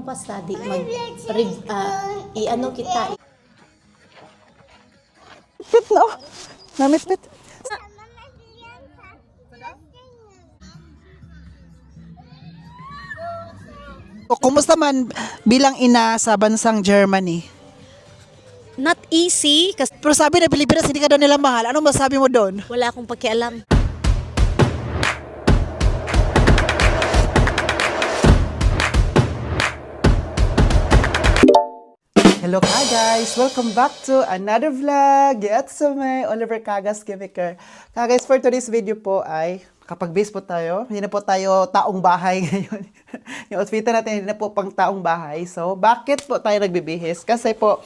basta di i-ano kita. Pit na, oh. Namit-pit. O, kumusta man bilang ina sa bansang Germany? Not easy kasi Pero sabi na Pilipinas, hindi ka daw nila mahal. Ano masabi mo doon? wala akong pakialam. Hello ka guys! Welcome back to another vlog! It's me, Oliver Cagas Gimiker. Guys, for today's video po ay kapag-base po tayo. Hindi na po tayo taong bahay ngayon. Yung outfit natin hindi na po pang taong bahay. So, bakit po tayo nagbibihis? Kasi po,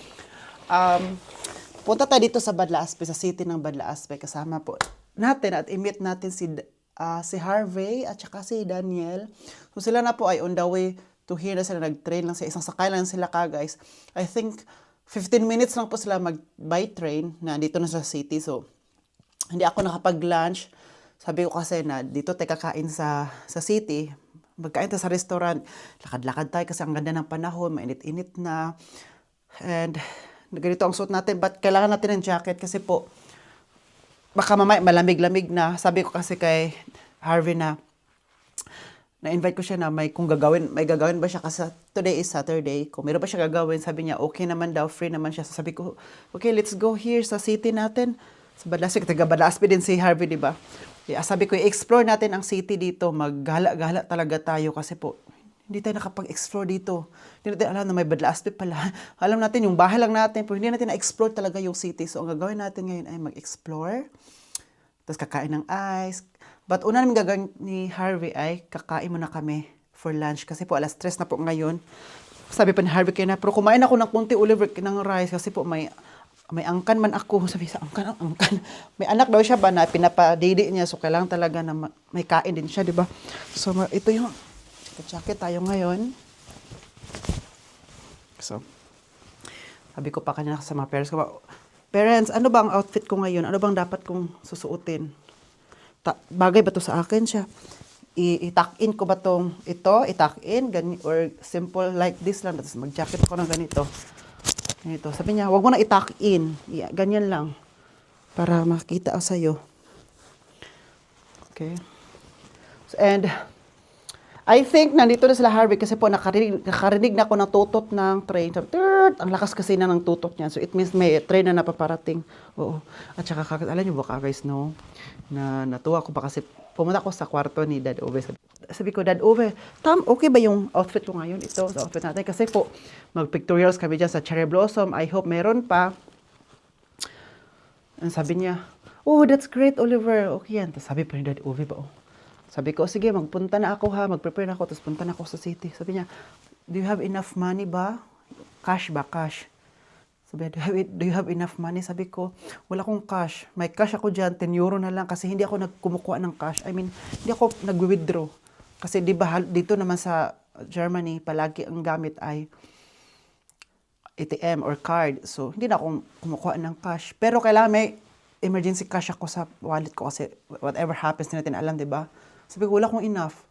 punta tayo dito sa Badlaaspe, sa city ng Badlaaspe. Kasama po natin at i-meet natin si Harvey at saka si Daniel. So, sila na po ay on the way to here na sila, nag-train lang sa isang sakay lang sila ka guys. I think 15 minutes lang po sila by train na dito na sa city. So, hindi ako nakapag-lunch. Sabi ko kasi na dito tayo kakain sa city. Magkain tayo sa restaurant. Lakad-lakad tayo kasi ang ganda ng panahon. Mainit-init na. And ganito ang suot natin. But kailangan natin ng jacket kasi po baka mamaya malamig-lamig na. Sabi ko kasi kay Harvey na-invite ko siya na may gagawin ba siya kasi today is Saturday. Kung meron ba siya gagawin, sabi niya okay naman daw, free naman siya. So sabi ko, okay, let's go here sa city natin. Sa Badlaaspe, taga Badlaaspe din si Harvey, di ba? Yeah, sabi ko, i-explore natin ang city dito. Maggala-gala talaga tayo kasi po, hindi tayo nakapag-explore dito. Hindi natin alam na may Badlaaspe pala. Alam natin yung bahay lang natin, pero hindi natin na-explore talaga yung city. So ang gagawin natin ngayon ay mag-explore. Tapos kakain ng ice. But una namin gagawin ni Harvey ay kakain muna kami for lunch. Kasi po alas 3 na po ngayon. Sabi pa ni Harvey kaya na, pero kumain ako ng kunti Oliver ng rice kasi po may angkan man ako. Sabi sa angkan. May anak daw siya ba na pinapadidi niya. So kailangan talaga na may kain din siya, di ba? So ito yung jacket tayo ngayon. So, sabi ko pa kanina sa mga parents ko, parents, ano ba ang outfit ko ngayon? Ano bang dapat kong susuotin? Bagay ba to sa akin siya? I-tuck-in ko ba tong ito? I-tuck-in? Or simple like this lang. Tapos mag-jacket ako ng ganito. Ganito. Sabi niya, wag mo na i-tuck-in. Yeah, ganyan lang. Para makita ako sa'yo. Okay. So, and I think nandito na sila Harvey kasi po nakarinig na ako ng tutot ng train. So, ang lakas kasi na ng tutot niya. So it means may train na napaparating. Oo. At saka alam niyo ba guys, no? Na natuwa ko pa kasi pumunta ko sa kwarto ni Dad Ove. Sabi ko, Dad Ove, okay ba yung outfit ko ngayon? Ito, sa outfit natin. Kasi po, mag-pictorials kami dyan sa Cherry Blossom. I hope meron pa. And sabi niya, oh, that's great, Oliver. Okay yan. Tapos sabi pa ni Dad Ove ba, oh. Sabi ko, sige, magpunta na ako ha. Mag-prepare na ako. Tapos punta na ako sa city. Sabi niya, do you have enough money ba? Cash ba? Cash. Sabi niya, do you have enough money? Sabi ko, wala akong cash. May cash ako dyan, 10 euro na lang. Kasi hindi ako kumukuha ng cash. I mean, hindi ako nag-withdraw. Kasi di ba, dito naman sa Germany, palagi ang gamit ay ATM or card. So, hindi na ako kumukuha ng cash. Pero kailangan may emergency cash ako sa wallet ko. Kasi whatever happens, hindi natin alam, di ba? Sabi ko, wala akong enough.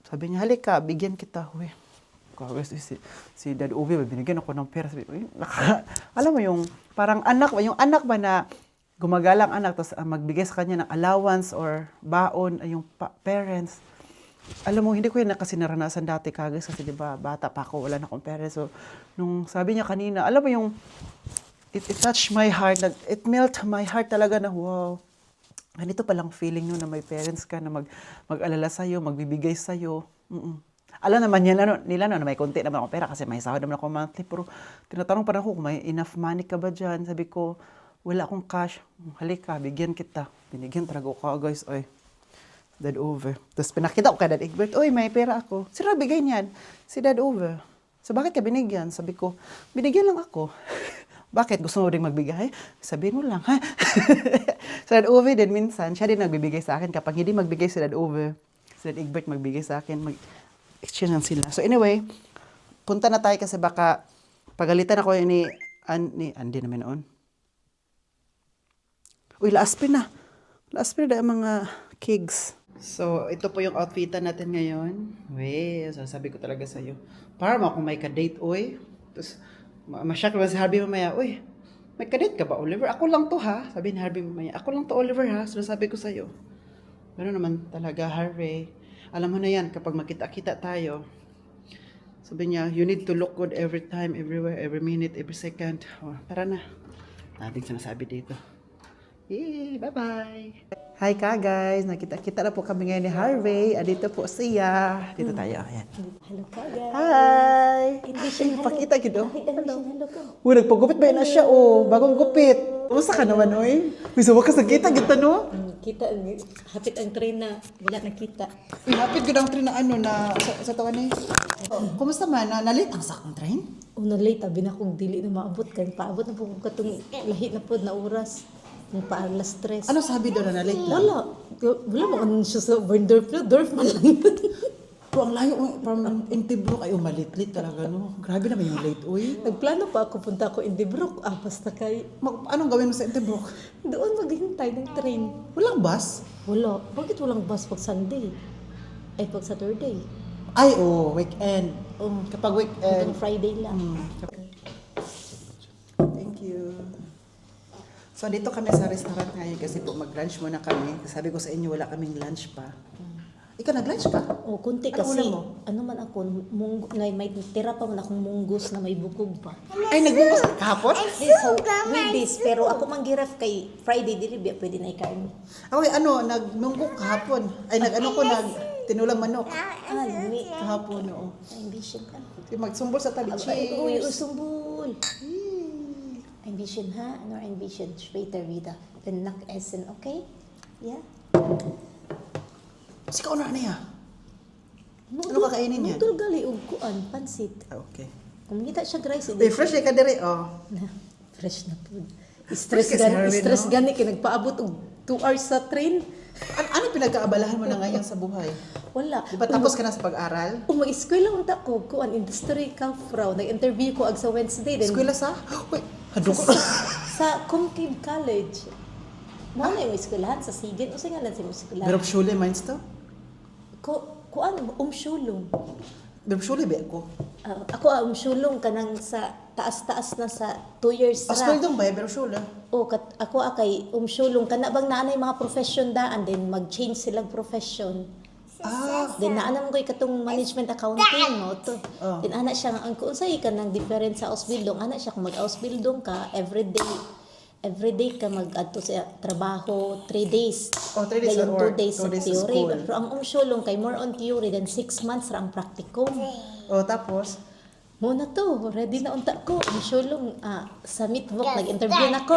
Sabi niya, halika, bigyan kita. Uy, si Dad Uwe, binigyan ako ng pera. Sabi ko, alam mo yung parang anak ba na gumagalang anak, tapos magbigay sa kanya ng allowance or baon, yung parents. Alam mo, hindi ko yun kasi naranasan dati kagas kasi diba, bata pa ako, wala na akong parents. So, nung sabi niya kanina, alam mo yung, it touched my heart, it melt my heart talaga na, wow. Ganito palang feeling nyo na may parents ka na mag-alala sa'yo, magbibigay sa'yo. Alam naman nila na may konti naman ako pera kasi may sahod naman ako monthly. Pero tinatanong pa rin ako kung may enough money ka ba dyan. Sabi ko, wala akong cash. Halika, bigyan kita. Binigyan talaga ako guys. Oy, Dad Ove. Tapos pinakita ko kay Dad Egbert, oy, may pera ako. Sino bigay niyan? Si Dad Ove. So bakit ka binigyan? Sabi ko, binigyan lang ako. Bakit? Gusto mo rin magbigay? Sabihin mo lang, ha? Si Dad Ove din minsan, siya din nagbibigay sa akin. Kapag hindi magbigay si Dad Ove, si Dad Egbert magbigay sa akin. Exchange lang sila. So anyway, punta na tayo kasi baka pagalitan ako ni Andy naman noon. Uy, laaspe na. Laaspe na mga Kigs. So, ito po yung outfitan natin ngayon. So sabi ko talaga sa'yo. Para mo kung may ka-date, oy. Tapos, masyak naman si Harvey mamaya, oy, may ka-date ka ba, Oliver? Ako lang to, ha? Sabi ni Harvey mamaya, ako lang to, Oliver, ha? So, sabi ko sa'yo. Pero naman talaga, Harvey, alam mo na yan, kapag makita-kita tayo, sabi niya, you need to look good every time, everywhere, every minute, every second. Oh, tara na. Nating sinasabi dito. Yay! Bye-bye! Hi ka guys! Nakita-kita na po kami ngayon ni Harvey. Dito po siya. Dito tayo. Ayan. Hello ka, guys. Hi! Envision, hello. Pakita gito. Hello ka. Uy, nagpagupit ba na siya, oh. Bagong gupit. Kumusta ka naman, oy? Uy, suwa ka sa kita, gito, no? Kita, hapit ang train na wala nakita. Uy, hapit ko ng train na ano, na sa tawa ni. Kumusta man? Nalit ang sakong train? Una late, abi na kong dili na maabot. Kaya paabot na po kong katong lahi na po na oras. Yung paalas stress. Ano sabi doon na nalit lang? Wala mo ano siya sa Dorf na. Dorf man lang. Pero ang layo, from Intibrook ay umalitlit talaga, no? Grabe naman yung late, uy. Nagplano pa ako punta ako in Dibrook. Basta kay Anong gawin mo sa Intibrook? doon maghintay ng train. Walang bus? Wala. Bakit walang bus pag Sunday? Ay, pag Saturday. Ay, weekend. Oh, Kapag weekend. hanggang Friday lang. Thank you. So, dito kami sa restaurant ngayon kasi po mag-lunch muna kami. Sabi ko sa inyo, wala kaming lunch pa. Ikaw nag-lunch ka? O, kunti Ano kasi. ulam mo? Ano man ako, may tira pa man akong munggos na may bukog pa. Ay, nagbungos ka kahapon? So, with this, pero ako mang giraf kay Friday, dili ba pwede na ikarni. Ay, nagmunggo kahapon. Ay, tinulang manok. Lumi. Kahapon, oo. Ambition ka. Magsumbol sa tabi. Ay, uy, Cheers! usumbol. Ambition ha? Ano ambition? Später wieder. Wenn nach Essen, okay? Ja? Sikaw na niya. Ano kakainin niya? Mudol gali og kuan, pansit. Okay. Kung kita siya rice, Uy, fresh ka diri, oh. na fresh na food. Fresh kasi Harvey, Stress no? gani kay nagpaabot og 2 hours sa train. Ano pinagkaabalahan mo na ngayon sa buhay? Wala. Di ba tapos ka na sa pag-aral? Mag-eskwela unta ko kuan industry Kauffrau. Nag-interview ko ag sa Wednesday then Eskwela sa? Uy, hadlo ko. sa Concave College. Mo na yung eskwelahan sa Sigen. Usa nga lang sa eskwelahan. Berupschule meinst du? Kuan umshulong. Berupschule ba ako? Ako umshulong kanang sa taas-taas na sa 2 years ra. Asweldong ba? Berupschule? Ako akay umshulong kana bang naanay mga profession daan then mag-change silang profession. Then naanam ko katong management accounting mo to. Then ana siya ang kung say ka nang difference sa ausbildung, ana siya kung mag-ausbildung ka everyday ka mag-adto sa trabaho 3 days. 3 days Then yung or 2 days sa 2 days sa theory. school. Pero ang umshulong kay more on theory then 6 months ra ang practicum. Tapos? Muna to, ready na unta ko. Umshulong sa Meetbook nag-interview na ko.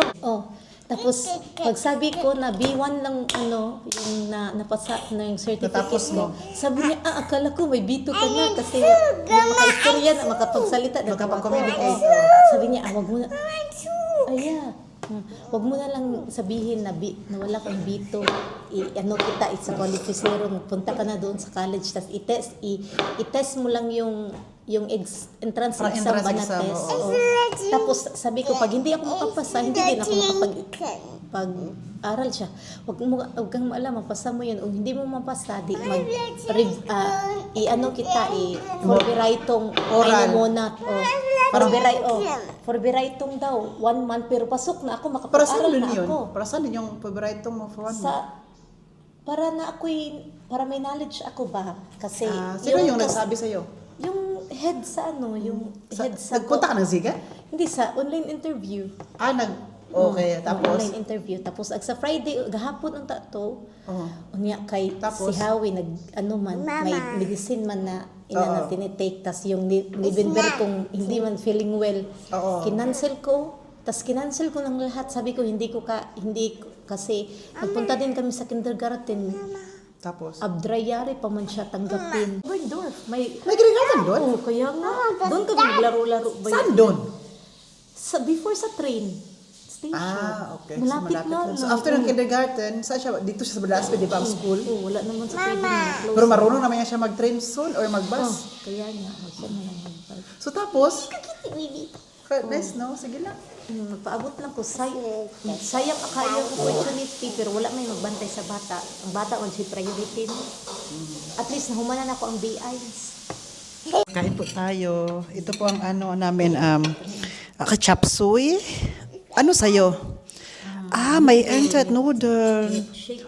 Tapos pagsabi ko na B1 lang yung napasa na yung certificate Natapos mo? Sabi niya, akala ko may B2 ka na kasi maka-istorya na makapagsalita na Makapag-communicate. Sabi niya, wag mo na. Wag mo na lang sabihin na wala kang B2. Kita sa qualificero, punta ka na doon sa college tapos i-test mo lang yung entrance Parang exam ba na entrance exam, test. oo. Tapos sabi ko, pag hindi ako makapasa, hindi din ako makapag-aral siya. Wag kang maalam, mapasa mo yun. Kung hindi mo mapasa, di forbereitong Oral. muna. Forbereitong daw, 1 month, pero pasok na ako, Para saan makapag-aral din na yun? ako. Para saan din yung favorite mo for one month? Para may knowledge ako ba? Kasi, Sino yung nagsabi sa'yo? yung head sa head sa Nagpunta ka ng Ziga? Hindi, sa online interview. Okay, tapos? Online interview. Tapos, sa Friday, gahapon ang to. Unya kay Tapos? si Howie, may medicine man na na tinitake. Tas yung November kung hindi man feeling well, kinancel ko. Tas kinancel ko ng lahat. Sabi ko, hindi kasi nagpunta din kami sa kindergarten. Tapos? Abdrayari pa man siya tanggapin. Berndorf. May kindergarten doon? kaya nga. Doon kami naglaro-laro. Saan doon? Before sa train station. Okay. Malapit na. So, after ng kindergarten, saan siya? Dito siya sa Balaspe, di ba ang school? Wala naman sa pwede na close. Pero marunong naman niya siya mag-train soon or mag-bus? Kaya nga, siya na lang mag-bus. So, tapos? Nice, no? Sige lang. Magpaabot lang ko. Sayang kayo opportunity, pero wala may magbantay sa bata. Ang bata on si priority mo. At least nahumanan ako ang BIs. Kain po tayo. Ito po ang ano namin, chop suey. Ano sa'yo? May entet noodle.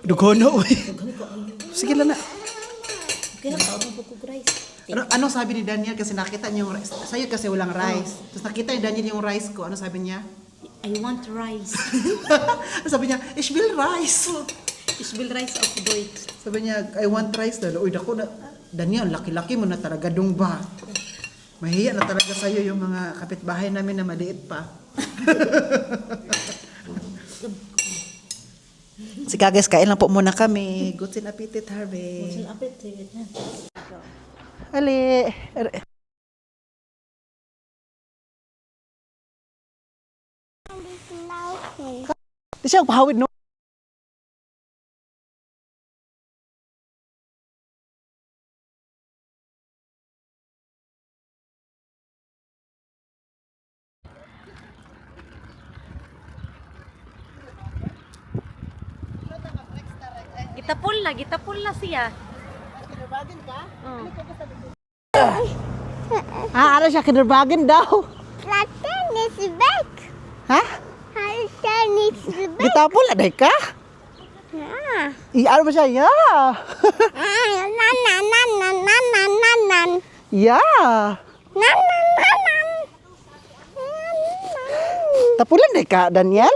Dugo na, uy. Sige lang na. Okay lang, taon mo ko rice. Ano sabi ni Daniel? Kasi nakita niya yung rice. Sa'yo kasi walang rice. Tapos nakita ni Daniel yung rice ko. Ano sabi niya? I want rice. Sabi niya, ich will rice. Ich will rice auf Deutsch. Sabi niya, I want rice. Uy, dako na. Daniel, laki-laki mo na talaga dungba. Mahiya na talaga sa'yo yung mga kapitbahay namin na maliit pa. Sige guys, kain lang po muna kami. Good appetit, Harvey. Ang appetite. Ali. Di siya pahawid, no? Gitapul na siya. Ano siya, kinurbagan daw. Latin is back. Ha? Latin is back. Gitapol, aday ka? Ah. Ano ba siya? Yeah. Nan. Yeah. Nan. Tapulan day ka, Daniel?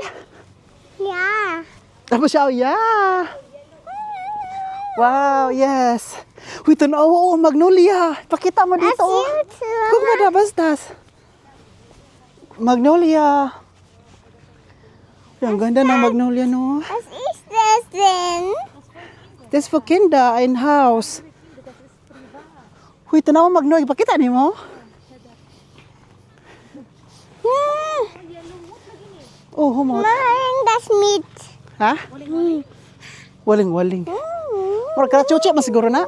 Yeah. Tapos siya, yeah. Wow, yes. Uy, tanawa, Magnolia. Pakita mo dito. Kung ganda, bastas. Magnolia. Uy, ang ganda ng Magnolia, no? Was ist das denn? This for Kinder, ein Haus. Uy, tanawa, Magnolia. Pakita ni mo. Oh, humot. Nein, das mit. Ha? Waling. Mura ka chuchi man siguro na.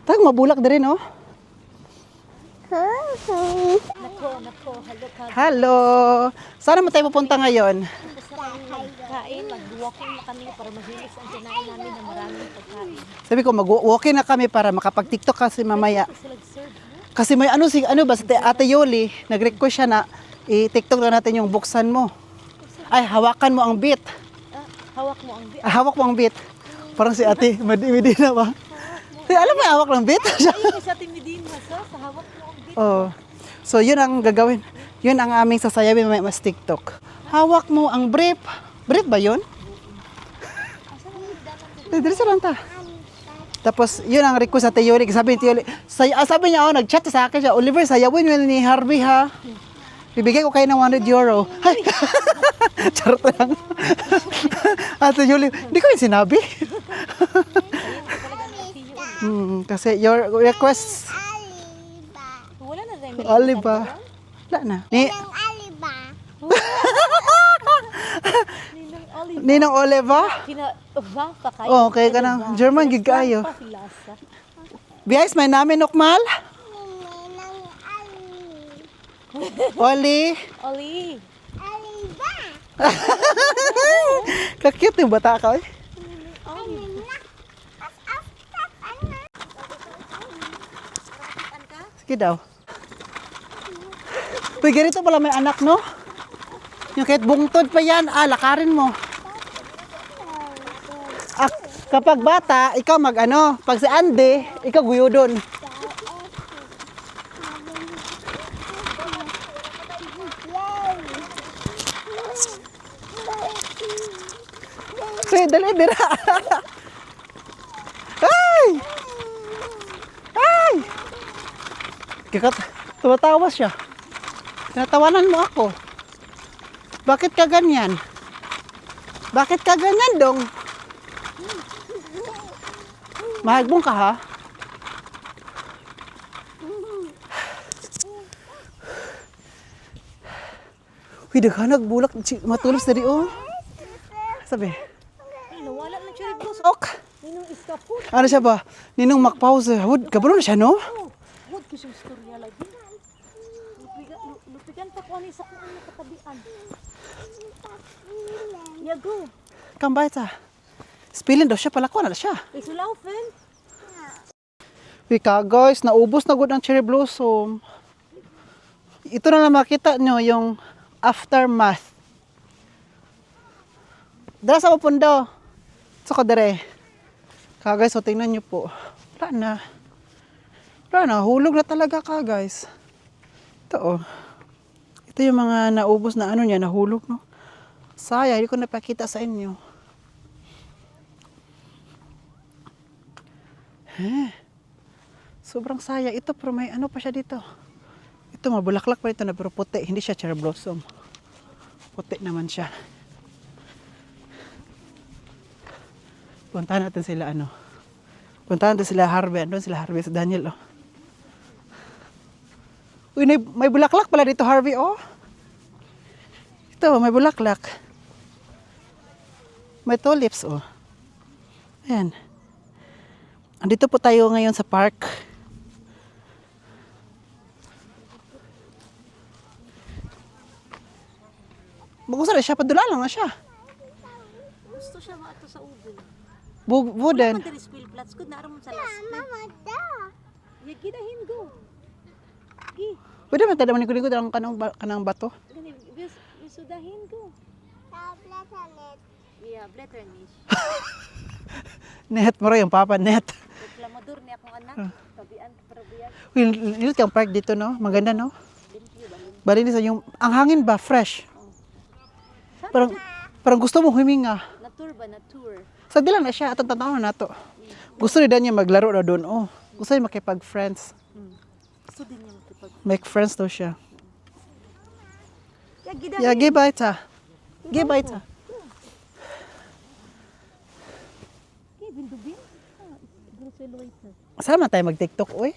Tag mabulak din no. Hello. Saan naman tayo pupunta ngayon? Kain, mag-walking na kami para mahilis ang kinain namin ng maraming pagkain. Sabi ko mag-walking na kami para makapag-TikTok kasi mamaya. Kasi may ano ba sa Ate Yoli, nag-request siya na i-TikTok na natin yung buksan mo. Ay, hawakan mo ang beat. Hawak mo ang bit. Hawak mo ang beat. Parang si Ate Medina ba? Alam mo, hawak ng beat. Ayun sa timidin mo sa hawak mo ang bit. Oh. So, yun ang gagawin. Yun ang aming sasayawin may mas TikTok. Hawak mo ang brief. Brief ba yun? Dili sa lang ta. Tapos, yun ang request sa Tiyoli. Sabi niya, nag-chat sa akin siya, Oliver, sayawin mo ni Harvey ha. Bibigay ko kayo ng 100 euro. Ay! Charot lang. Ate Yoli, hindi ko yung sinabi. Kasi your request, Wala na rin. Oliva. Wala na. Ang aliba. Ninong Oliva? Kina-va pa kayo. Oh, okay ka na. German gig kayo. Pahilasa. Biyais, may namin ukmal? Oli. Oli. Aliba. Kakit yung bata ka eh. Sige daw. Uy, ganito pala may anak, no? Yung kahit bungtod pa yan, lakarin mo. Kapag bata, ikaw pag si Andy, ikaw guyodon. Sige, dali, dira. Ay! Ay! Tumatawa siya. Tinatawanan mo ako. Bakit ka ganyan? Bakit ka ganyan, dong? Mahagbong ka, ha? Uy, daghanag bulak. Matulos na di, oh. Sabi. Nawala na siya rin. Ok. Ninong iskapot. Ano siya ba? Ninong makpause. Kabalo na siya, no? Huwag ko siyang storya lagi. Ako ni sa kung ano katabian. Yeah, go. Come by ta. Spilling daw siya, palako na siya. Isulaw, friend. Wika guys, naubos na gud ang cherry blossom. Ito na lang makita nyo yung aftermath. Dara sa pupundo. So ko dere. Ka guys, so tingnan nyo po. Wala na. Wala na, hulog na talaga ka guys. Ito oh. Ito yung mga naubos na ano niya, nahulog no. Sayang, hindi ko napakita sa inyo. Sobrang sayang. Ito pero may ano pa siya dito. Ito mabulaklak pa ito na pero puti. Hindi siya cherry blossom. Puti naman siya. Puntahan natin sila ano. Puntahan natin sila Harvey. Andun sila Harvey sa Daniel oh. Uy, may bulaklak pala dito Harvey oh. Ito, may bulaklak. May tulips oh. Ayan. Andito po tayo ngayon sa park. Bagus na siya, padula lang na siya. Gusto siya maato sa ubon. Wooden. Wala man diri spill flats good na aron sa last. Mama, da. Yeah, gidahin go. Gi. Pwede man tayo manikod-likod ang kanang bato. Gani wisudahin go. Tablet ulit. Yeah, blatter niche. Net mo rin yung papa, net. Reklamador ni akong anak. Tabian para biyan. Uy, nilot kang park dito, no? Maganda, no? Balinis yung, ang hangin ba? Fresh. Parang gusto mo huminga. Natur ba? Natur. Sagdi lang na siya, atong tanaw na to. Gusto ni Danya maglaro na doon, oh. Gusto niya makipag-friends. Gusto din niya makipag. Make friends daw siya. Yeah, gidahin. Yeah, give bite ha. Give bite ha. Okay, bindubin. Bruceloids. Saan man tayo mag-tiktok, uy?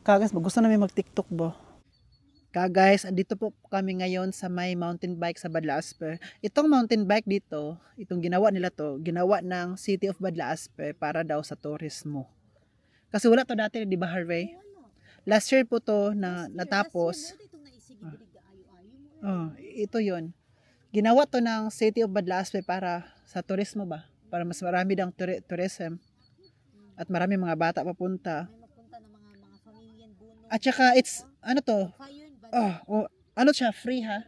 Kagas, gusto namin mag-tiktok ba? Guys, andito po kami ngayon sa may mountain bike sa Badlaaspe. Itong mountain bike dito, itong ginawa nila to, ginawa ng City of Badlaaspe para daw sa tourismo. Kasi wala to dati, di ba Harvey? Last year po to na natapos. Oh, ito yon. Ginawa to ng City of Badlaaspe para sa turismo ba? Para mas marami daw tourism. At marami mga bata papunta. At saka it's, ano to? Oh, ano siya? Free ha?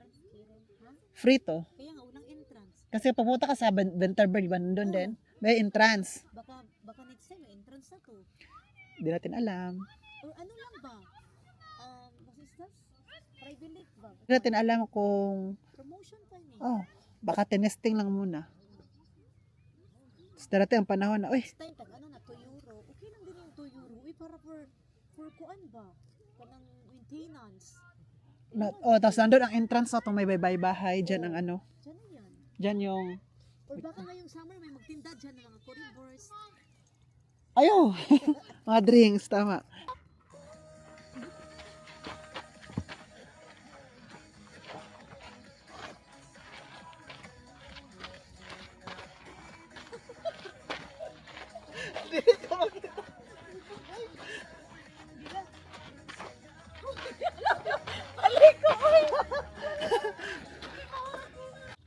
Free to. Kaya nga unang entrance. Kasi papunta ka sa Venterberg, ba nandun din? May entrance. Baka next time may entrance na to. Hindi natin alam. Or ano lang ba? What is this? Private ba? Hindi natin alam kung, Promotion pa ni. oh, baka tinesting lang muna. Tapos darating ang panahon na, uy, Next time tag ano na 2 euro. Okay lang din yung 2 euro. Uy, para for kuan ba? Kanang maintenance. tapos nandun ang entrance na itong may bahay-bahay. Diyan ang ano, Diyan na yan. diyan yung, Or baka ngayong summer may magtinda dyan ng mga corridors. ayo, mga drinks, tama.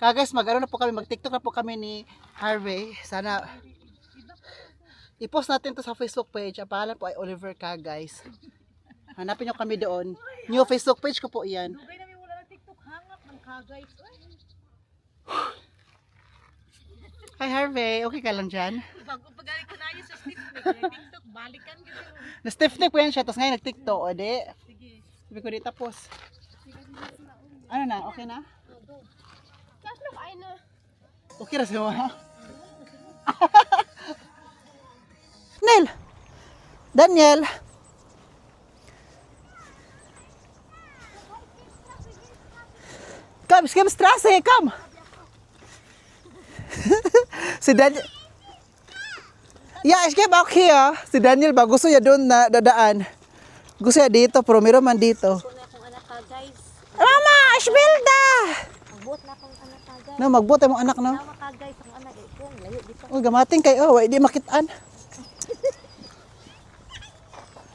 Guys, mag-ano na po kami, mag-TikTok na po kami ni Harvey. Sana i-post natin to sa Facebook page. Ang pangalan po ay Oliver Ka, guys. Hanapin nyo kami doon. New Facebook page ko po iyan. Dugay namin wala ng TikTok hangak ng kagay. Hi Harvey, okay ka lang dyan? Bago pag-ari ko na yun sa TikTok, balikan ko. Na-stiff-neck po yan siya, tapos ngayon nag-TikTok, o di? Sige. Sabi ko di tapos. Ano na, okay na? Kas na kain na. Okay na siya, ha? Nel! Daniel! Come, skip Strasse, come! Si Daniel... Yeah, skip out here. Si Daniel ba, gusto niya doon na dadaan. Gusto niya dito, pero meron man dito. Gusto na akong anak ka, guys. Mama, Ashbilda! Magbuot na akong anak ka, guys. No, magbuot mo anak, no? Tama ka, guys. Ang anak, kung layo dito. Uy, gamating kayo. Oh, hindi makitaan.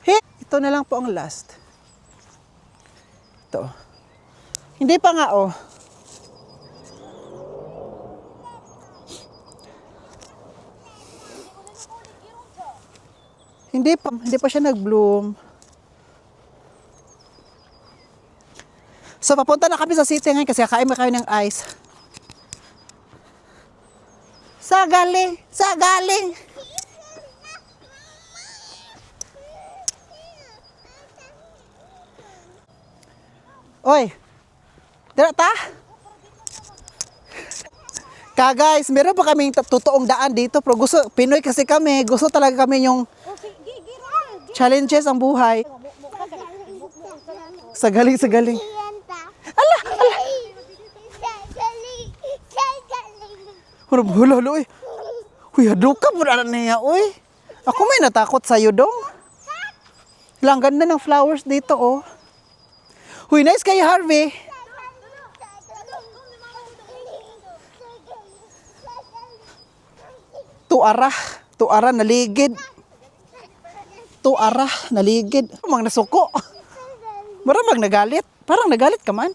He, Ito na lang po ang last. Ito. Hindi pa nga, oh. Hindi pa siya nag-bloom. So, papunta na kami sa city ngayon kasi kakain mo kayo ng ice. Sa galing! Sa galing! Oy! Dira ta? Guys, meron pa kaming totoong daan dito. Pero gusto, Pinoy kasi kami. Gusto talaga kami yung challenges ang buhay. Sa galing, sa galing. Ala! Ala! Hula, hula, uy. Uy, hadlo ka mo na niya, uy. Ako may natakot sa'yo, dong. Lang ganda ng flowers dito, oh. Uy, nice kayo, Harvey. Tuara, naligid. Tuara, naligid. Mang nasuko. Maramang nagalit. Parang nagalit ka man.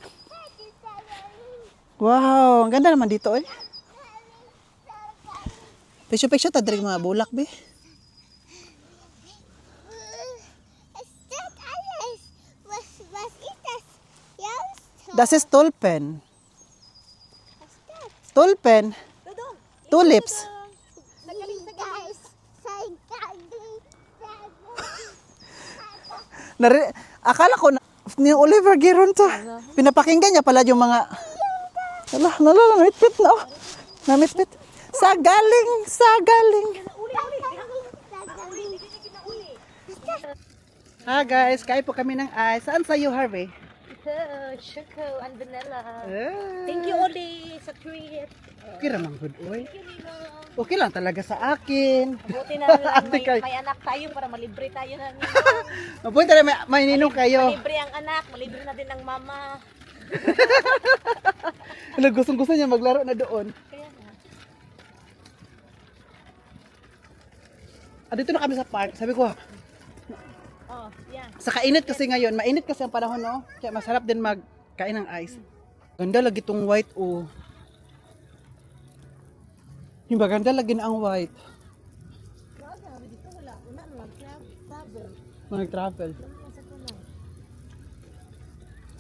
Wow, ang ganda naman dito, eh. Picture ta diri mga bulak, be. Das ist Tulpen. Tulpen. Tulips. Akala ko ni Oliver Giron to. Pinapakinggan niya pala yung mga namitpit na, oh. Namitpit. Sa galing. Guys, kain po kami ng ice. Saan sa'yo, Harvey? Ito, choco and vanilla. Thank you, Oli, sa treat. Okay naman, good boy. Okay lang talaga sa akin. Buti na lang may anak tayo para malibre tayo ng Mabuti na may ninong kayo. malibre ang anak, malibre na din ang mama. Gustong-gusto niya maglaro na doon. Kaya nga. Dito na kami sa park. Sabi ko, Oh, yeah. sa kainit kasi ngayon, mainit kasi ang panahon, no? Kaya masarap din magkain ng ice. Ganda lagi tong white, oh. Yung maganda lagi na ang white. Mag-travel.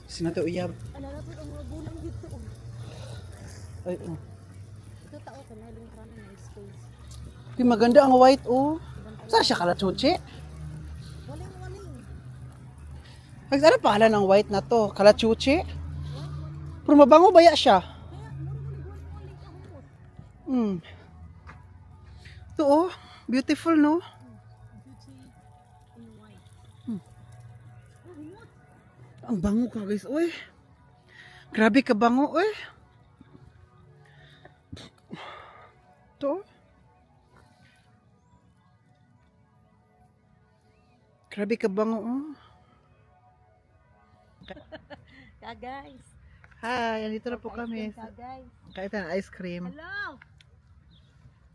Sinato uyab. Ay, oh. Yung maganda ang white, oh. Saan siya kalachuchi? Ano pangalan ng white na to? Kalachuchi? Pero mabango baya siya? Ito, oh. Beautiful, no? Ang bango ka, guys. Uy. Grabe ka bango, uy. Ito, oh. Grabe ka bango, oh. Guys. Hi, andito na po kami. Guys. Kain tayo ng ice cream. Hello.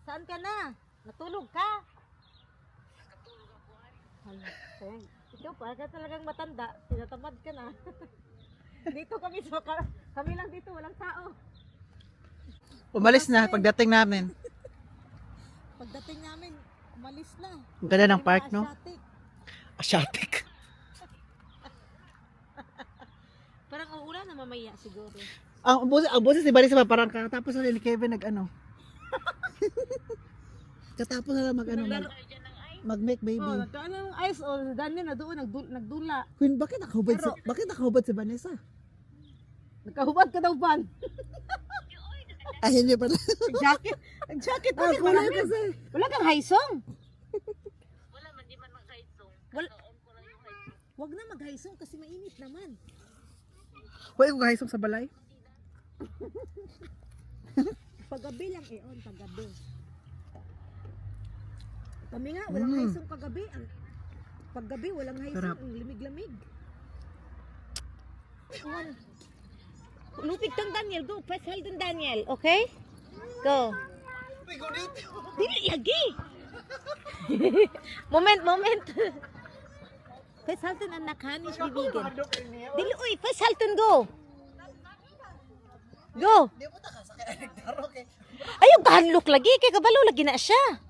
Saan ka na? Natulog ka? Natulog. Ikaw pa, ka talagang matanda. Tinatamad ka na. Dito kami kami lang dito, walang tao. Umalis na pagdating namin. Pagdating namin, umalis na. Ang ganda ng park, no? Asiatic. Asiatic. Parang uulan na mamaya siguro. Ang boses ni Barisa parang katapos na ni Kevin nag-ano. Katapos na lang mag-make baby. Oh, nagkaano ng ice o Daniel na doon nagdula. Queen, bakit nakahubad si Vanessa? Nagkahubad ka daw ban. Ay, hindi pala. Jacket Ah, kulay kasi. Wala kang haisong. Wala man di man mag-haisong. Wag na mag-haisong kasi mainit naman. Huwag ko kahisong sa balay. Paggabi lang on, paggabi. Kami nga, walang haisong kagabi. Paggabi, walang haisong. Sarap. Ang lamig-lamig. Lupig kang Daniel, go. Press hold on Daniel, okay? Go. Dili, yagi. Moment. First Halton anak Hanish bibigan. Dili uy, First Halton go. Go. Di mo ta ka sa kaya nagdaro kay. Ayaw kahanlok lagi kay kabalo lagi na siya.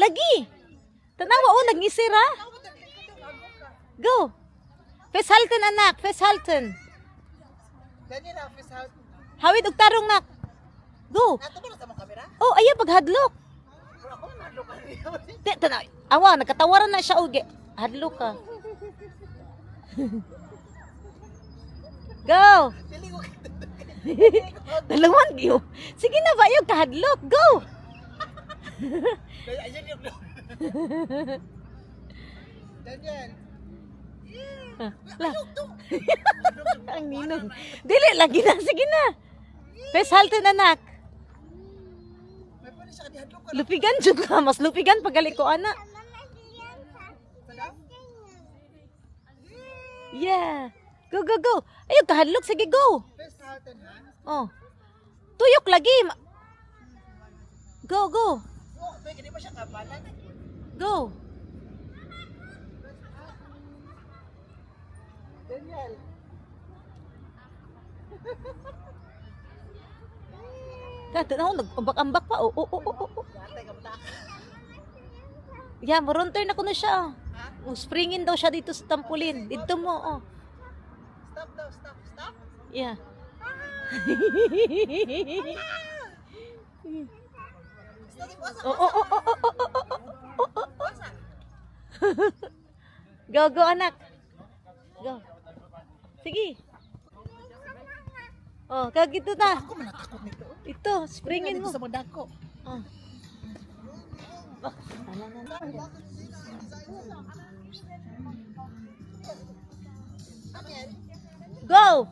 Lagi. Tanawa oh nagisir ha. Go. First Halton anak, First Halton. Ganyan na office house. Hawid og tarong nak. Go. Ato ba na sa mga kamera? Oh, ayaw paghadlok. Pero ako nandok ka niyo. Tanaw. Awa, nagkatawaran na siya og hadlok ka. Go. Dili ko Dalawan giyo. Sige na ba yung kahadlok. Go. kaya ayan yung Daniel. Ang ninong. Dili, lagi na. Sige na. First Halton anak. May pa siya kadihadlok ka. Lupigan jud ka. Mas lupigan pagali ko anak. Yeah. Go, go, go. Ayaw kahadlok. Sige, go. First Halton ha. Oh. Tuyok lagi. Go, go. Oh, may gani pa siya kapalan. Go. Daniel. Kato na ako, nag-ambak-ambak pa. Oh, oh, oh, oh, oh. Yatay ka mata. Yeah, maroon turn ako na siya. Springin daw siya dito sa tampolin. Dito mo, oh. Stop daw, stop, stop. Yeah. Oh, oh, oh, oh, oh, oh, oh, oh, oh, oh. Go, go, anak. Go. Sige. Oh, kagito na. Ako man natakot nito. Ito, springin mo. Dito sa mga dako. Oh. Ala na. Go!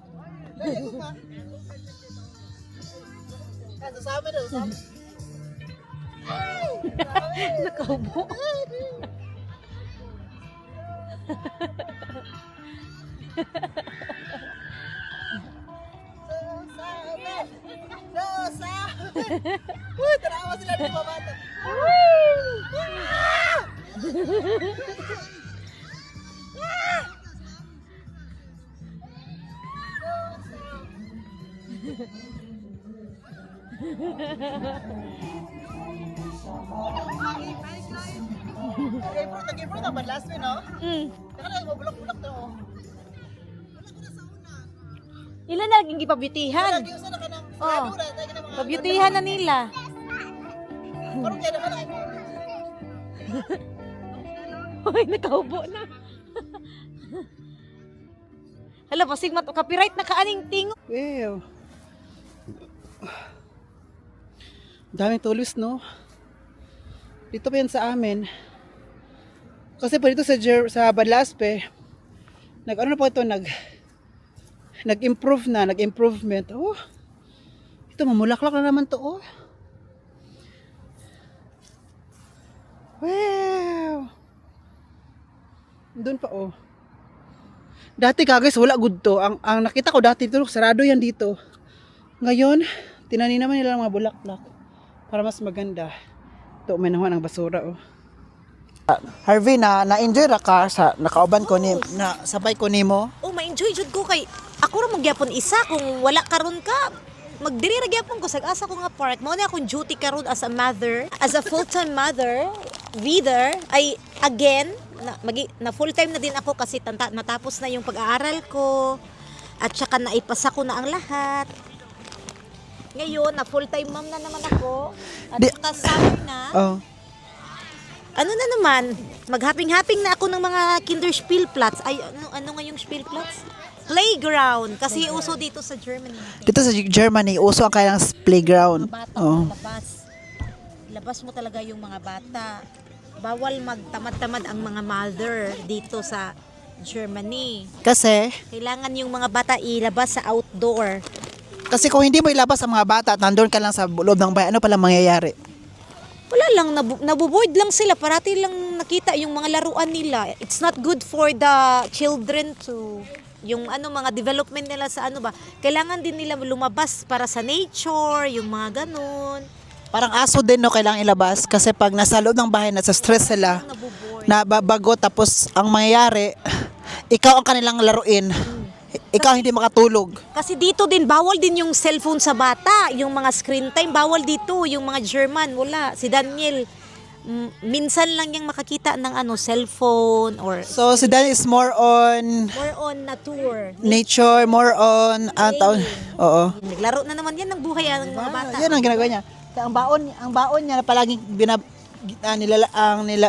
Kasi sa amin daw, sa amin. Nakaubo. No, sa amin. Uy, tarawa sila ng mga bata. Nag-improve na ba last week, no? Saka na, mabulok-bulok na, oh. Ilan na naging gipabutihan? Lagi usa na ka ng Oh. sarado na, tayo ka ng mga... Pabutihan na nila. Parang kaya naman ang... Hoy, nakaubo na. Hala, pasig mato copyright na kaaning tingo. Wow. Daming tulos, no? Dito pa yan sa amin. Kasi po dito sa Badlaspe, nag-ano na po ito, nag-improve na, nag-improvement. Oh, ito, mamulaklak na naman to, oh. Wow. Doon pa, oh. Dati guys, wala good to. Ang nakita ko dati dito, sarado yan dito. Ngayon, tinanin naman nila ng mga bulaklak para mas maganda. Ito, may naman ang basura, oh. Harvey, na-enjoy ra ka sa nakauban ko ni na sabay ko nimo. Oh, ma-enjoy jud ko kay ako ra magyapon isa kung wala karon ka. Magdiri ra gyapon ko sa asa ko nga park. Mao na akong duty karon as a mother, as a full-time mother, reader ay again na full-time na din ako kasi natapos na yung pag-aaral ko at saka naipasa ko na ang lahat. Ngayon, na full-time mom na naman ako at saka summer na. Oh. Ano na naman, maghaping-haping na ako ng mga Kinderspielplatz. Ay, ano nga yung Spielplatz? Playground. Kasi uso dito sa Germany. Dito sa Germany, uso ang kailang playground. Mga bata, Oh. labas. Labas mo talaga yung mga bata. Bawal magtamad-tamad ang mga mother dito sa Germany. Kasi Kailangan yung mga bata ilabas sa outdoor. kung hindi mo ilabas ang mga bata at nandun ka lang sa loob ng bahay, ano pala mangyayari? Wala lang, nabuboard lang sila. Parati lang nakita yung mga laruan nila. It's not good for the children to, yung mga development nila sa kailangan din nila lumabas para sa nature, yung mga ganun. Parang aso din, no, kailangang ilabas kasi pag nasa loob ng bahay, nasa stress sila. Nabuboard. na babago, tapos ang mangyayari, ikaw ang kanilang laruin. Ikaw hindi makatulog. Kasi dito din, bawal din yung cellphone sa bata. Yung mga screen time, bawal dito. Yung mga German, wala. Si Daniel, minsan lang yung makakita ng cellphone or So, si Dan is more on more on nature. nature, more on, oo. Naglaro na naman yan ng buhay ng mga bata. Yan ang ginagawa niya. Kaya ang baon niya na palaging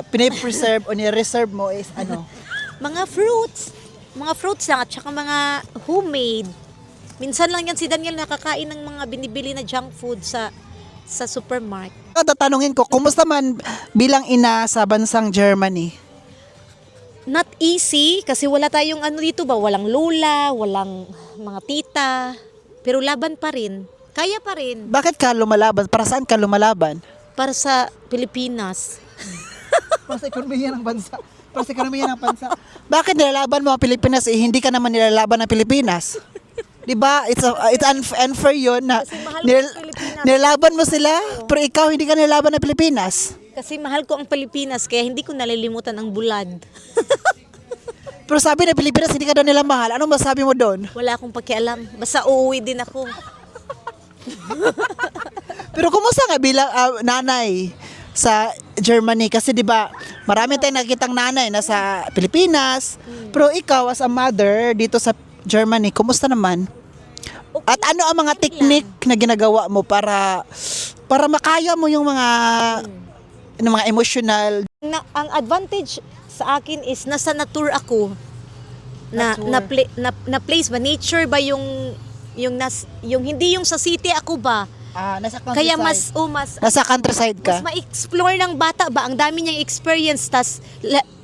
pinipreserve o nireserve mo is Mga fruits lang at saka mga homemade. Minsan lang yan si Daniel nakakain ng mga binibili na junk food sa supermarket. Tatanungin ko, kumusta man bilang ina sa bansang Germany? Not easy kasi wala tayong dito ba, walang lola, walang mga tita, pero laban pa rin. Kaya pa rin Bakit ka lumalaban? Para saan ka lumalaban? para sa Pilipinas. Para sa ekonomiya ng bansa. Para sa ekonomiya ng bansa. Bakit nilalaban mo ang Pilipinas hindi ka naman nilalaban ng Pilipinas? 'Di ba? It's unfair 'yun na Kasi mahal ko ang Pilipinas. nilalaban mo sila, pero ikaw hindi ka nilalaban ng Pilipinas. Kasi mahal ko ang Pilipinas kaya hindi ko nalilimutan ang bulad. Pero sabi ng Pilipinas hindi ka daw nila mahal. Anong masabi mo doon? Wala akong pakialam. Basta uuwi din ako. Pero kumusta nga bilang nanay sa Germany? Kasi 'di ba, marami tayong nakitang nanay na sa Pilipinas, pero ikaw as a mother dito sa Germany, kumusta naman? At ano ang mga technique na ginagawa mo para makaya mo yung mga emotional? Ang advantage sa akin is nasa nature ako. Na place ba, nature ba yung hindi yung sa city ako ba? Nasa Kaya mas nasa countryside ka. ma-explore ng bata ba, ang dami niyang experience, tas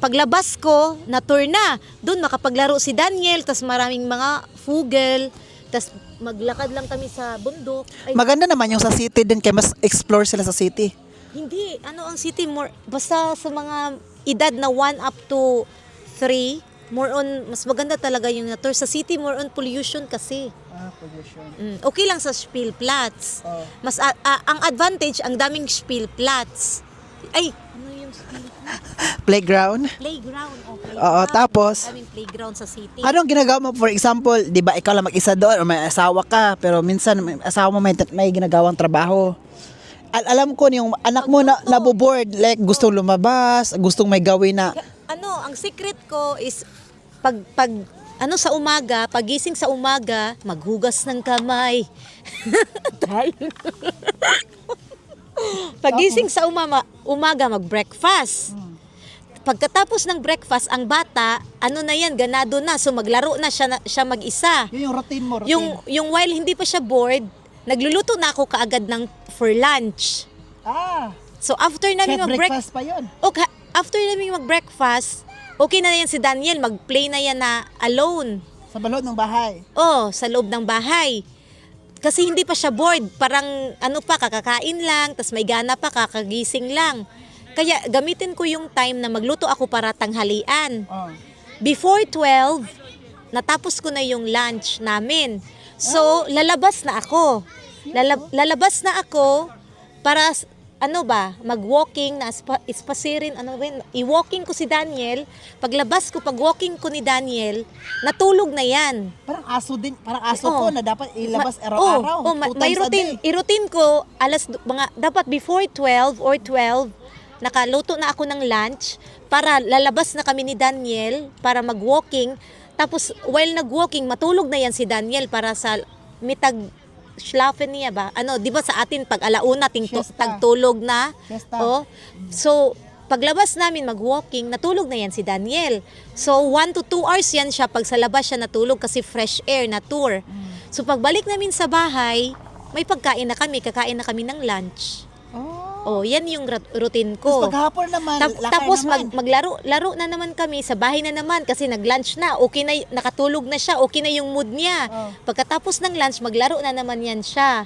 paglabas ko, na-tour na, doon makapaglaro si Daniel, tas maraming mga fugel, tas maglakad lang kami sa bundok. Ay, Maganda naman yung sa city din, kaya mas explore sila sa city. hindi, ang city, more, basta sa mga edad na 1 up to 3, more on, mas maganda talaga yung na-tour. Sa city, more on pollution kasi. Pollution. Okay lang sa Spielplatz. Oh. Mas ang advantage, ang daming Spielplatz. Ay, ano yung Spielplatz? Playground. Playground. Okay. Oo, tapos? Daming playground sa city. Anong ginagawa mo? For example, di ba ikaw lang mag-isa doon o may asawa ka, pero minsan may asawa mo may ginagawang trabaho. Alam ko yung anak mo na naboboard, like gustong lumabas, gustong may gawin na. Ang secret ko is pag sa umaga, pagising sa umaga, maghugas ng kamay. Pagising sa umaga, mag-breakfast. Pagkatapos ng breakfast, ang bata, na yan, ganado na. So maglaro na siya mag-isa. Yun yung routine mo, Yung while hindi pa siya bored, nagluluto na ako kaagad for lunch. So after namin mag-breakfast, pa yun. okay, after namin mag-breakfast, okay na yan si Daniel, mag-play na yan na alone. Sa balon ng bahay. Sa loob ng bahay. Kasi hindi pa siya bored, parang kakakain lang, tas may gana pa, kakagising lang. Kaya gamitin ko yung time na magluto ako para tanghalian. Before 12, natapos ko na yung lunch namin. So, lalabas na ako. Lalabas na ako para mag-walking, ispasirin, i-walking ko si Daniel. Pag-walking ko ni Daniel, natulog na yan. Parang aso ko na dapat ilabas araw-araw. May routine. I-routine ko, dapat before 12 or 12, nakaluto na ako ng lunch para lalabas na kami ni Daniel para mag-walking. Tapos, while nag-walking, matulog na yan si Daniel para sa mitag schlafen niya ba? Di ba sa atin pag alauna tagtulog na? Siesta. So paglabas namin mag-walking, natulog na yan si Daniel. So 1 to 2 hours yan siya pag sa labas siya natulog kasi fresh air na tour. So pagbalik namin sa bahay, may pagkain na kami, kakain na kami ng lunch. Yan yung routine ko. Tapos paghapon naman, Tapos maglaro na naman kami sa bahay na naman kasi nag-lunch na. Okay na, nakatulog na siya. Okay na yung mood niya. Pagkatapos ng lunch, maglaro na naman yan siya.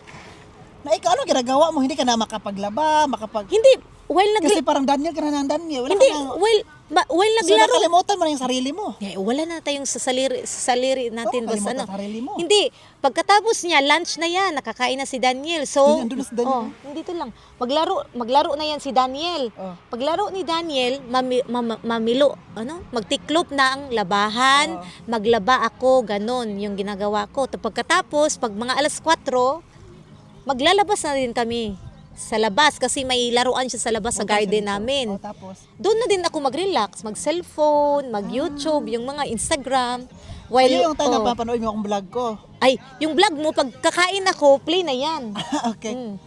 Na ikaw, ano ginagawa mo? Hindi ka na makapaglaba, Hindi, Kasi parang Daniel ka na ng Daniel. hindi, While So, naglaro, nakalimutan mo na yung sarili mo. wala na tayong sa saliri natin. Oo, Basta kalimutan sarili mo. Hindi. Pagkatapos niya, lunch na yan. Nakakain na si Daniel. So, Andun na si Daniel. hindi to lang. Maglaro na yan si Daniel. Oh. Paglaro ni Daniel, mamilo. Magtiklop na ang labahan. Maglaba ako. Ganon yung ginagawa ko. Pagkatapos, pag mga alas 4, maglalabas na din kami sa labas kasi may laruan siya sa labas sa garden namin. Tapos? Doon na din ako mag-relax, mag-cellphone, mag-YouTube, yung mga Instagram. While, Yung tayo na papanood mo akong vlog ko. ay, yung vlog mo, pag kakain ako, play na yan. Okay. Mm.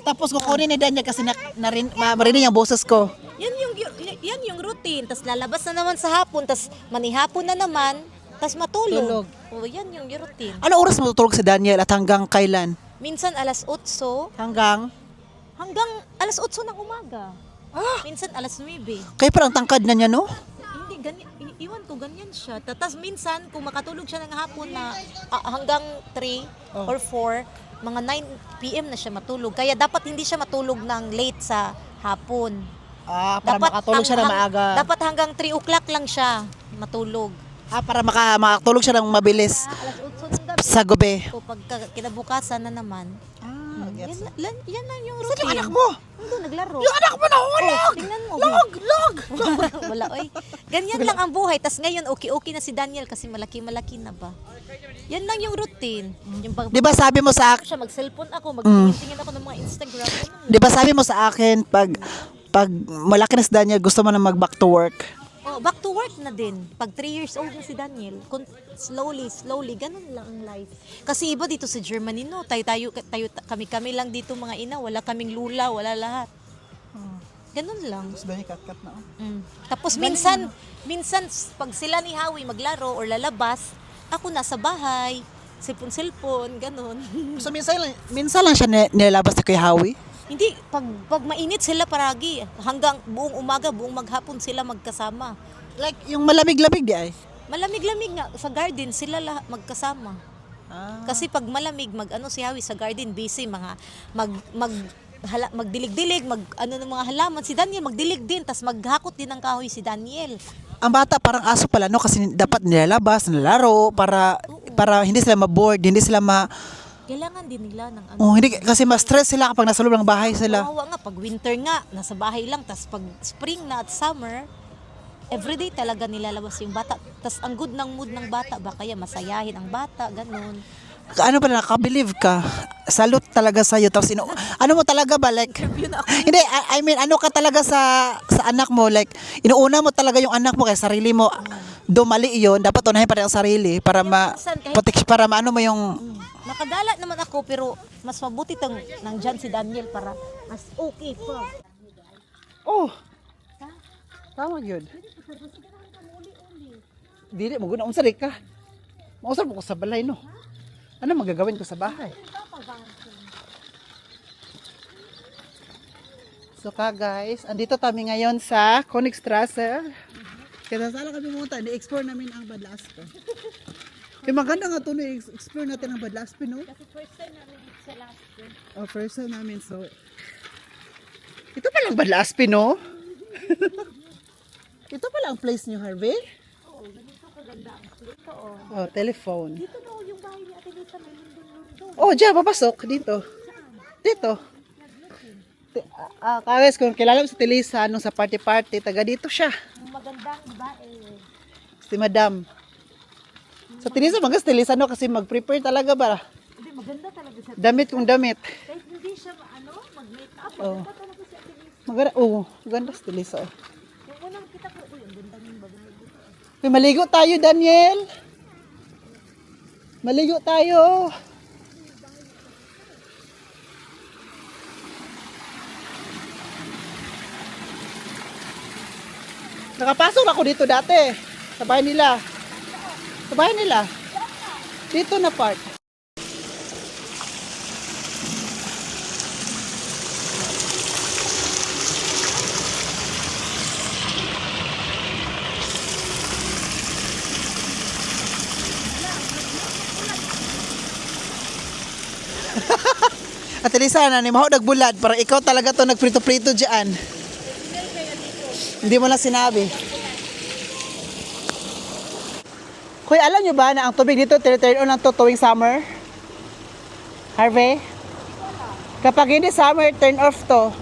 Tapos kukunin ni Daniel kasi marinig yung boses ko. Yan yung routine. Tapos lalabas na naman sa hapon, tapos manihapon na naman, tapos matulog. Tulog. Yan yung routine. Ano oras matutulog si Daniel at hanggang kailan? Minsan alas 8, Hanggang alas 8 ng umaga. Minsan alas 9. kaya parang tangkad na niya, no? Hindi, ganyan, iwan ko, ganyan siya. Tapos minsan, kung makatulog siya ng hapon na hanggang 3 or 4, mga 9 p.m. na siya matulog. Kaya dapat hindi siya matulog ng late sa hapon. Para makatulog siya ng maaga. Dapat hanggang 3 o'clock lang siya matulog. Para makatulog siya ng mabilis Alas 8 ng gabi. sa gabi. O pag kinabukasan na naman. Yan lang yung routine. Saan yung anak mo? Hindi, naglaro. Yung anak mo nahulog! Tingnan mo. Log! Wala, oy. Ganyan lang ang buhay. Tas ngayon, okay na si Daniel kasi malaki na ba? Yan lang yung routine. Yung Di ba sabi mo sa akin, siya, mag-cellphone ako, magtingin ako ng mga Instagram. di ba sabi mo sa akin, pag malaki na si Daniel, gusto mo na mag-back to work? Oh, back to work na din. Pag 3 years old na si Daniel, slowly, ganun lang ang life. Kasi iba dito sa Germany, no? Kami lang dito mga ina, wala kaming lula, wala lahat. Ganun lang. cut na. Tapos minsan, pag sila ni Howie maglaro or lalabas, ako nasa bahay, cellphone, ganun. So minsan lang siya nilalabas ni Kuya Howie? Hindi, pag mainit sila paragi, hanggang buong umaga, buong maghapon sila magkasama. Like, yung malamig-lamig di ay? Malamig-lamig nga, sa garden sila lahat magkasama. Kasi pag malamig, si Howie sa garden, busy, magdilig-dilig, ng mga halaman. Si Daniel magdilig din, tas maghakot din ng kahoy si Daniel. Ang bata parang aso pala, no? Kasi dapat nilalabas, nilalaro, para hindi sila ma-bored, hindi sila Kailangan din nila ng hindi, kasi ma-stress sila kapag nasa loob ng bahay sila. Kawawa nga, pag winter nga, nasa bahay lang. Tas pag spring na at summer, everyday talaga nilalabas yung bata. Tas ang good ng mood ng bata ba, kaya masayahin ang bata, ganun. Ano ba, nakaka-believe ka? Salute talaga sa'yo. Tapos, ano mo talaga ba? Like, hindi, I mean, ano ka talaga sa anak mo? Like, inuuna mo talaga yung anak mo kaya sarili mo. Do mali yun, dapat unahin pa rin ang sarili para para maano mo yung... Nakagala naman ako, pero mas mabuti nandyan si Daniel para mas okay pa. Oh! Tama yun. Dili, maguna unsari ka. Mausap mo ko sa balay, no? Ano magagawin ko sa bahay? So guys, andito kami ngayon sa Königstrasse. Kaya sala kami pumunta, i-explore namin ang Badlaspe. Maganda nga ito, i-explore natin ang Badlaspe, no? Kasi first time namin dito sa Laspe. Oh, first time namin, so... Ito palang Badlaspe, no? Ito pala ang place niyo, Harvey? Oo, ganito kaganda. Dito, Oh, telephone. Dito na yung bahay ni Ate Lisa, may lundon-lundon. Oh, diyan, papasok. Dito. Dito. Kawes, kung kilala mo si Telisa, nung sa party-party, taga dito siya. Yung magandang babae. Si Madam. Sa Telisa, magas Telisa, no? Kasi mag-prepare talaga ba? Hindi, maganda talaga siya. Damit kung damit. Kahit hindi siya, mag-make up. Oh. Maganda talaga si Ate Lisa. Maganda si Telisa. Oh. Yung unang kita ko, ang ganda ng babae dito. Okay, maligo tayo, Daniel. Maligo tayo. Nakapasok ako dito dati. Sa bahay nila. Sa bahay nila. Dito na part. At Elisa, na ni Maho nagbulad para ikaw talaga to nagprito-prito diyan. Hindi mo na sinabi. Kuya, alam nyo ba na ang tubig dito, turn on lang to tuwing summer? Harvey? Kapag hindi summer, turn off to.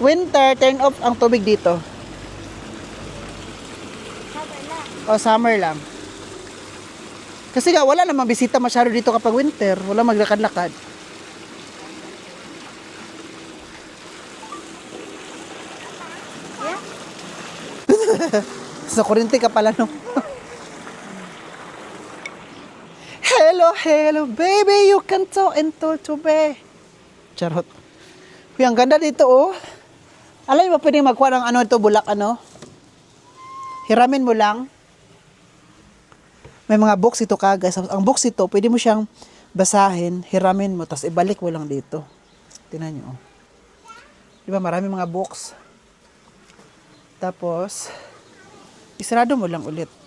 Winter, turn off ang tubig dito. O, summer lang. Kasi nga, wala namang bisita masyado dito kapag winter. Wala maglakad-lakad. Sa kuryente ka pala, no? Hello, hello, baby, you can talk into to be. Charot. Uy, ang ganda dito, oh. Alam mo ba pwedeng magkuha ng ano ito, bulak, ano? Hiramin mo lang. May mga box ito ka, guys. Ang box ito, pwede mo siyang basahin, hiramin mo, tapos ibalik mo lang dito. Tingnan nyo, oh. Di ba, marami mga box. Tapos, isarado mo lang ulit.